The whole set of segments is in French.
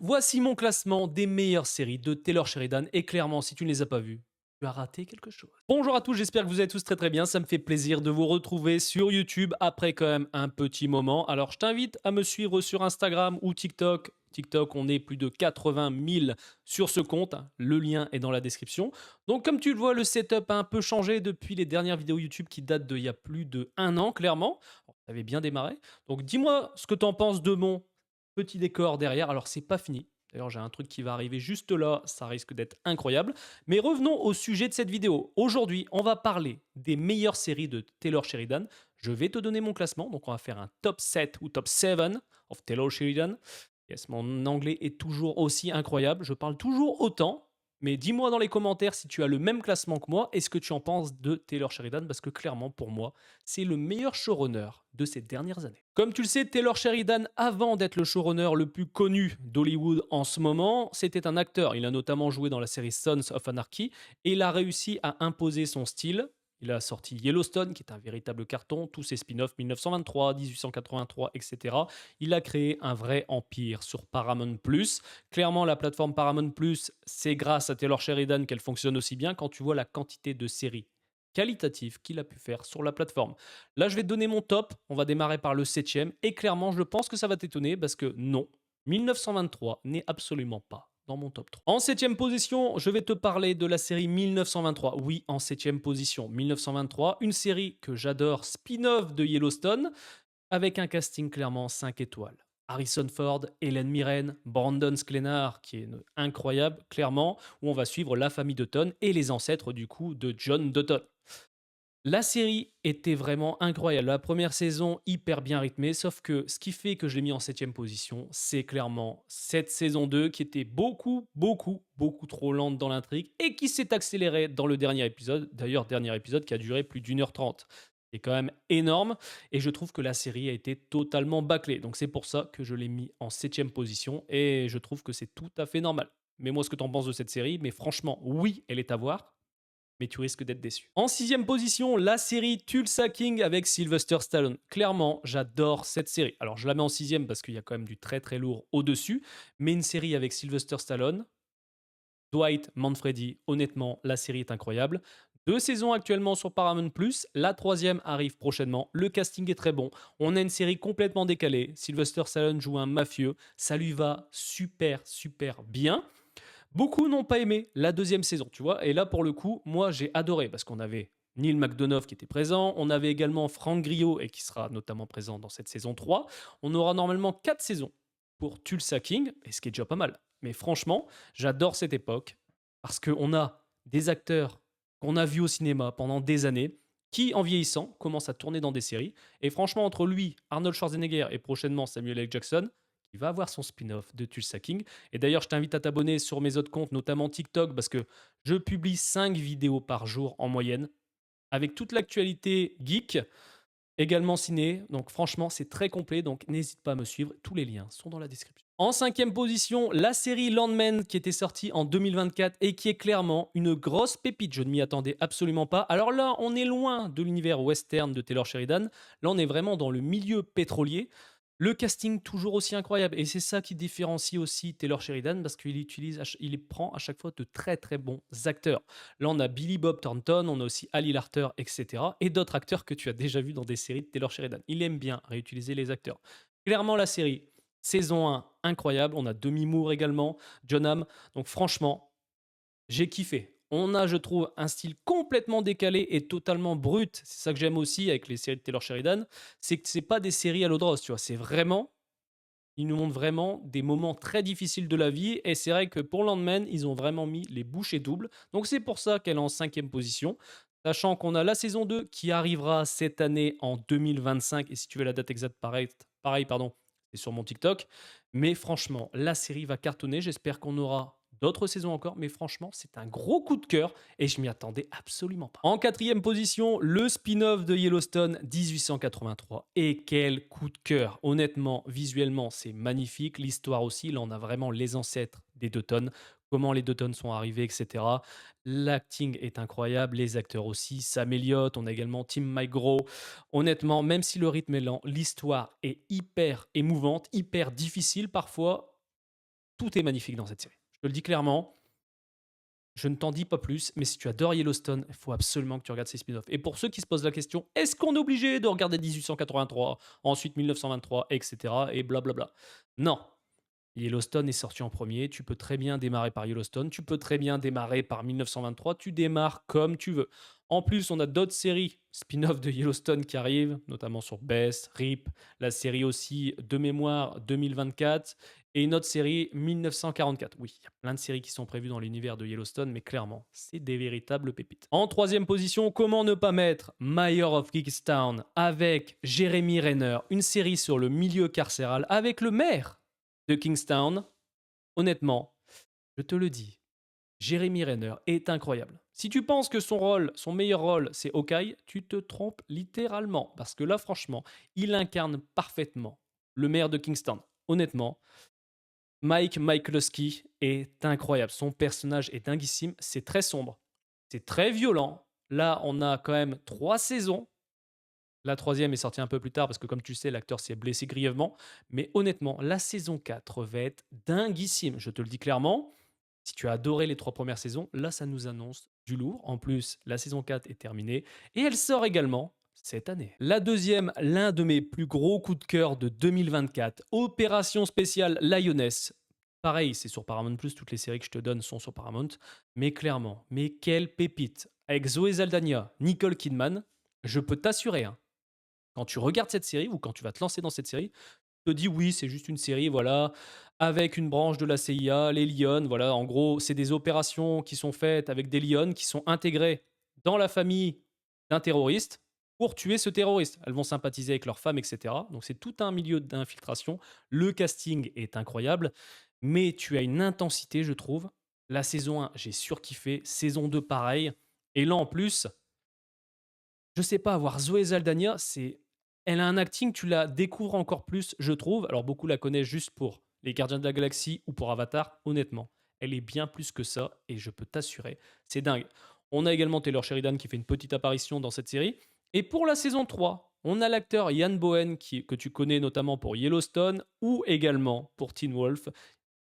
Voici mon classement des meilleures séries de Taylor Sheridan et clairement, si tu ne les as pas vues, tu as raté quelque chose. Bonjour à tous, j'espère que vous allez tous très très bien. Ça me fait plaisir de vous retrouver sur YouTube après quand même un petit moment. Alors, je t'invite à me suivre sur Instagram ou TikTok. TikTok, on est plus de 80 000 sur ce compte. Le lien est dans la description. Donc, comme tu le vois, le setup a un peu changé depuis les dernières vidéos YouTube qui datent d'il y a plus de un an, clairement. Ça avait bien démarré. Donc, dis-moi ce que tu en penses de mon petit décor derrière. Alors, c'est pas fini. D'ailleurs, j'ai un truc qui va arriver juste là, ça risque d'être incroyable. Mais revenons au sujet de cette vidéo. Aujourd'hui, on va parler des meilleures séries de Taylor Sheridan. Je vais te donner mon classement, donc on va faire un top 7 ou top 7 of Taylor Sheridan. Yes, mon anglais est toujours aussi incroyable, je parle toujours autant. Mais dis-moi dans les commentaires si tu as le même classement que moi et ce que tu en penses de Taylor Sheridan, parce que clairement, pour moi, c'est le meilleur showrunner de ces dernières années. Comme tu le sais, Taylor Sheridan, avant d'être le showrunner le plus connu d'Hollywood en ce moment, c'était un acteur. Il a notamment joué dans la série Sons of Anarchy et il a réussi à imposer son style. Il a sorti Yellowstone, qui est un véritable carton, tous ses spin-offs 1923, 1883, etc. Il a créé un vrai empire sur Paramount+. Clairement, la plateforme Paramount+, c'est grâce à Taylor Sheridan qu'elle fonctionne aussi bien quand tu vois la quantité de séries qualitatives qu'il a pu faire sur la plateforme. Là, je vais te donner mon top. On va démarrer par le septième. Et clairement, je pense que ça va t'étonner parce que non, 1923 n'est absolument pas dans mon top 3. En septième position, je vais te parler de la série 1923. Oui, en septième position, 1923, une série que j'adore, spin-off de Yellowstone, avec un casting clairement 5 étoiles. Harrison Ford, Helen Mirren, Brandon Sklenar, qui est incroyable, clairement, où on va suivre la famille Dutton et les ancêtres du coup de John Dutton. La série était vraiment incroyable. La première saison, hyper bien rythmée, sauf que ce qui fait que je l'ai mis en septième position, c'est clairement cette saison 2 qui était beaucoup trop lente dans l'intrigue et qui s'est accélérée dans le dernier épisode. D'ailleurs, dernier épisode qui a duré plus d'1h30. C'est quand même énorme et je trouve que la série a été totalement bâclée. Donc c'est pour ça que je l'ai mis en septième position et je trouve que c'est tout à fait normal. Mais moi, ce que tu en penses de cette série, mais franchement, oui, elle est à voir, mais tu risques d'être déçu. En sixième position, la série Tulsa King avec Sylvester Stallone. Clairement, j'adore cette série. Alors, je la mets en sixième parce qu'il y a quand même du très très lourd au-dessus, mais une série avec Sylvester Stallone, Dwight Manfredi, honnêtement, la série est incroyable. Deux saisons actuellement sur Paramount+, la troisième arrive prochainement, le casting est très bon, on a une série complètement décalée, Sylvester Stallone joue un mafieux, ça lui va super bien. Beaucoup n'ont pas aimé la deuxième saison, tu vois. Et là, pour le coup, moi, j'ai adoré parce qu'on avait Neil McDonough qui était présent. On avait également Frank Grillo et qui sera notamment présent dans cette saison 3. On aura normalement 4 saisons pour Tulsa King, et ce qui est déjà pas mal. Mais franchement, j'adore cette époque parce qu'on a des acteurs qu'on a vus au cinéma pendant des années qui, en vieillissant, commencent à tourner dans des séries. Et franchement, entre lui, Arnold Schwarzenegger et prochainement Samuel L. Jackson, qui va avoir son spin-off de Tulsa King. Et d'ailleurs, je t'invite à t'abonner sur mes autres comptes, notamment TikTok, parce que je publie 5 vidéos par jour en moyenne, avec toute l'actualité geek, également ciné. Donc franchement, c'est très complet, donc n'hésite pas à me suivre. Tous les liens sont dans la description. En cinquième position, la série Landman qui était sortie en 2024 et qui est clairement une grosse pépite. Je ne m'y attendais absolument pas. Alors là, on est loin de l'univers western de Taylor Sheridan. Là, on est vraiment dans le milieu pétrolier. Le casting toujours aussi incroyable et c'est ça qui différencie aussi Taylor Sheridan parce il prend à chaque fois de très très bons acteurs. Là on a Billy Bob Thornton, on a aussi Ali Larter, etc. et d'autres acteurs que tu as déjà vus dans des séries de Taylor Sheridan. Il aime bien réutiliser les acteurs. Clairement la série, saison 1, incroyable. On a Demi Moore également, John Hamm. Donc franchement, j'ai kiffé. On a, je trouve, un style complètement décalé et totalement brut. C'est ça que j'aime aussi avec les séries de Taylor Sheridan. C'est que c'est pas des séries à l'eau de rose, tu vois. C'est vraiment, ils nous montrent vraiment des moments très difficiles de la vie. Et c'est vrai que pour Landman, ils ont vraiment mis les bouchées doubles. Donc c'est pour ça qu'elle est en cinquième position. Sachant qu'on a la saison 2 qui arrivera cette année en 2025. Et si tu veux la date exacte, pareil, pardon, c'est sur mon TikTok. Mais franchement, la série va cartonner. J'espère qu'on aura d'autres saisons encore, mais franchement, c'est un gros coup de cœur et je m'y attendais absolument pas. En quatrième position, le spin-off de Yellowstone 1883. Et quel coup de cœur! Honnêtement, visuellement, c'est magnifique. L'histoire aussi, là, on a vraiment les ancêtres des Dutton, comment les Dutton sont arrivés, etc. L'acting est incroyable, les acteurs aussi, Sam Elliott, on a également Tim McGraw. Honnêtement, même si le rythme est lent, l'histoire est hyper émouvante, hyper difficile parfois. tout est magnifique dans cette série. Je te le dis clairement, je ne t'en dis pas plus, mais si tu adores Yellowstone, il faut absolument que tu regardes ces spin-offs. Et pour ceux qui se posent la question, est-ce qu'on est obligé de regarder 1883, ensuite 1923, etc. et blablabla? Non. Yellowstone est sorti en premier, tu peux très bien démarrer par Yellowstone, tu peux très bien démarrer par 1923, tu démarres comme tu veux. En plus, on a d'autres séries spin-off de Yellowstone qui arrivent, notamment sur Best, RIP, la série aussi de mémoire 2024 et une autre série 1944. Oui, il y a plein de séries qui sont prévues dans l'univers de Yellowstone, mais clairement, c'est des véritables pépites. En troisième position, comment ne pas mettre Mayor of Kingstown avec Jeremy Renner, une série sur le milieu carcéral avec le maire de Kingstown. Honnêtement, je te le dis, Jeremy Renner est incroyable. Si tu penses que son meilleur rôle, c'est Hawkeye, tu te trompes littéralement. Parce que là, franchement, il incarne parfaitement le maire de Kingstown. Honnêtement, Mike Michalowski est incroyable. Son personnage est dinguissime. C'est très sombre. C'est très violent. Là, on a quand même 3 saisons. La troisième est sortie un peu plus tard parce que, comme tu sais, l'acteur s'est blessé grièvement. Mais honnêtement, la saison 4 va être dinguissime. Je te le dis clairement. Si tu as adoré les 3 premières saisons, là, ça nous annonce du lourd. En plus, la saison 4 est terminée. Et elle sort également cette année. La deuxième, l'un de mes plus gros coups de cœur de 2024, Opération spéciale Lioness. Pareil, c'est sur Paramount+, toutes les séries que je te donne sont sur Paramount. Mais clairement, mais quelle pépite. Avec Zoé Saldana, Nicole Kidman, je peux t'assurer, hein, quand tu regardes cette série ou quand tu vas te lancer dans cette série, tu te dis oui, c'est juste une série, voilà, avec une branche de la CIA, les Lions, voilà, en gros, c'est des opérations qui sont faites avec des Lions qui sont intégrés dans la famille d'un terroriste pour tuer ce terroriste. Elles vont sympathiser avec leurs femmes, etc. Donc c'est tout un milieu d'infiltration. Le casting est incroyable, mais tu as une intensité, je trouve. La saison 1, j'ai surkiffé. Saison 2, pareil. Et là, en plus, je sais pas, avoir Zoé Saldana, elle a un acting, tu la découvres encore plus, je trouve. Alors, beaucoup la connaissent juste pour Les Gardiens de la Galaxie ou pour Avatar. Honnêtement, elle est bien plus que ça et je peux t'assurer, c'est dingue. On a également Taylor Sheridan qui fait une petite apparition dans cette série. Et pour la saison 3, on a l'acteur Ian Bohen que tu connais notamment pour Yellowstone ou également pour Teen Wolf,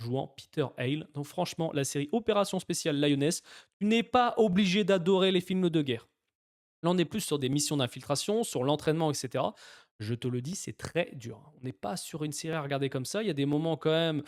jouant Peter Hale. Donc franchement, la série Opération spéciale Lioness, tu n'es pas obligé d'adorer les films de guerre. Là, on est plus sur des missions d'infiltration, sur l'entraînement, etc. Je te le dis, c'est très dur. On n'est pas sur une série à regarder comme ça. Il y a des moments quand même,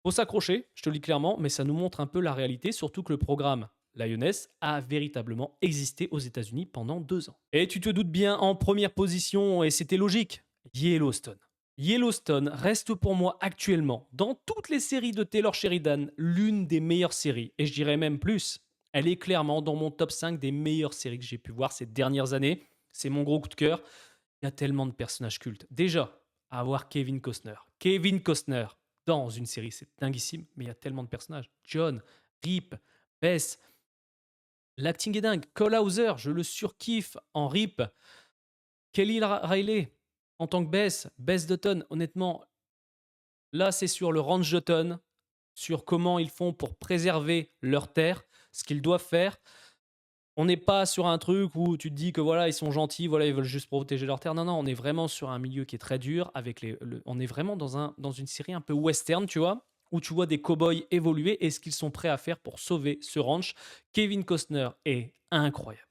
faut s'accrocher, je te le dis clairement, mais ça nous montre un peu la réalité, surtout que le programme Lioness a véritablement existé aux États-Unis pendant 2 ans. Et tu te doutes bien, en première position, et c'était logique, Yellowstone. Yellowstone reste pour moi actuellement, dans toutes les séries de Taylor Sheridan, l'une des meilleures séries. Et je dirais même plus, elle est clairement dans mon top 5 des meilleures séries que j'ai pu voir ces dernières années. C'est mon gros coup de cœur. Il y a tellement de personnages cultes. Déjà, avoir Kevin Costner. Kevin Costner dans une série, c'est dinguissime, mais il y a tellement de personnages. John, Rip, Bess. L'acting est dingue. Cole Hauser, je le surkiffe en Rip. Kelly Riley en tant que Bess Dutton, honnêtement, là c'est sur le ranch Dutton, sur comment ils font pour préserver leur terre, ce qu'ils doivent faire. On n'est pas sur un truc où tu te dis que voilà, ils sont gentils, voilà, ils veulent juste protéger leur terre. Non, non, on est vraiment sur un milieu qui est très dur. On est vraiment dans une série un peu western, tu vois, où tu vois des cow-boys évoluer et ce qu'ils sont prêts à faire pour sauver ce ranch. Kevin Costner est incroyable.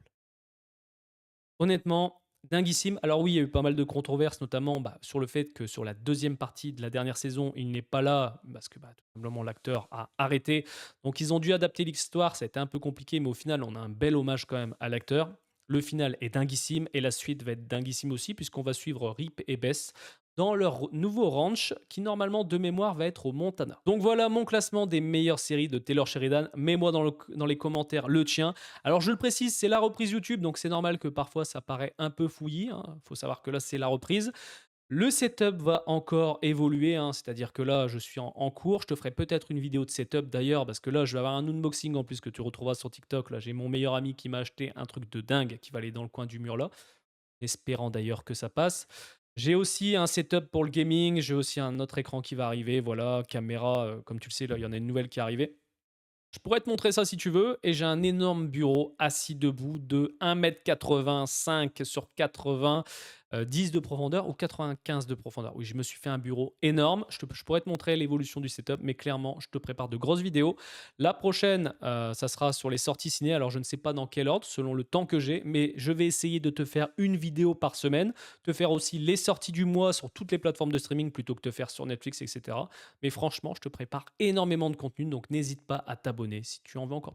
Honnêtement, dinguissime. Alors oui, il y a eu pas mal de controverses, notamment sur le fait que sur la deuxième partie de la dernière saison, il n'est pas là parce que tout simplement l'acteur a arrêté. Donc ils ont dû adapter l'histoire, ça a été un peu compliqué, mais au final, on a un bel hommage quand même à l'acteur. Le final est dinguissime et la suite va être dinguissime aussi puisqu'on va suivre Rip et Bess dans leur nouveau ranch qui normalement de mémoire va être au Montana. Donc voilà mon classement des meilleures séries de Taylor Sheridan. Mets-moi dans les commentaires le tien. Alors je le précise, c'est la reprise YouTube, donc c'est normal que parfois ça paraît un peu fouillis. Il faut savoir que là c'est la reprise. Le setup va encore évoluer, c'est-à-dire que là je suis en cours. Je te ferai peut-être une vidéo de setup d'ailleurs, parce que là je vais avoir un unboxing en plus que tu retrouveras sur TikTok. Là j'ai mon meilleur ami qui m'a acheté un truc de dingue qui va aller dans le coin du mur là, espérant d'ailleurs que ça passe. J'ai aussi un setup pour le gaming, j'ai aussi un autre écran qui va arriver, voilà, caméra, comme tu le sais, là, il y en a une nouvelle qui est arrivée. Je pourrais te montrer ça si tu veux, et j'ai un énorme bureau assis debout de 1,85 m sur 80 10 de profondeur ou 95 de profondeur. Oui, je me suis fait un bureau énorme. Je pourrais te montrer l'évolution du setup, mais clairement, je te prépare de grosses vidéos. La prochaine, ça sera sur les sorties ciné. Alors, je ne sais pas dans quel ordre, selon le temps que j'ai, mais je vais essayer de te faire une vidéo par semaine, te faire aussi les sorties du mois sur toutes les plateformes de streaming plutôt que de faire sur Netflix, etc. Mais franchement, je te prépare énormément de contenu, donc n'hésite pas à t'abonner si tu en veux encore plus.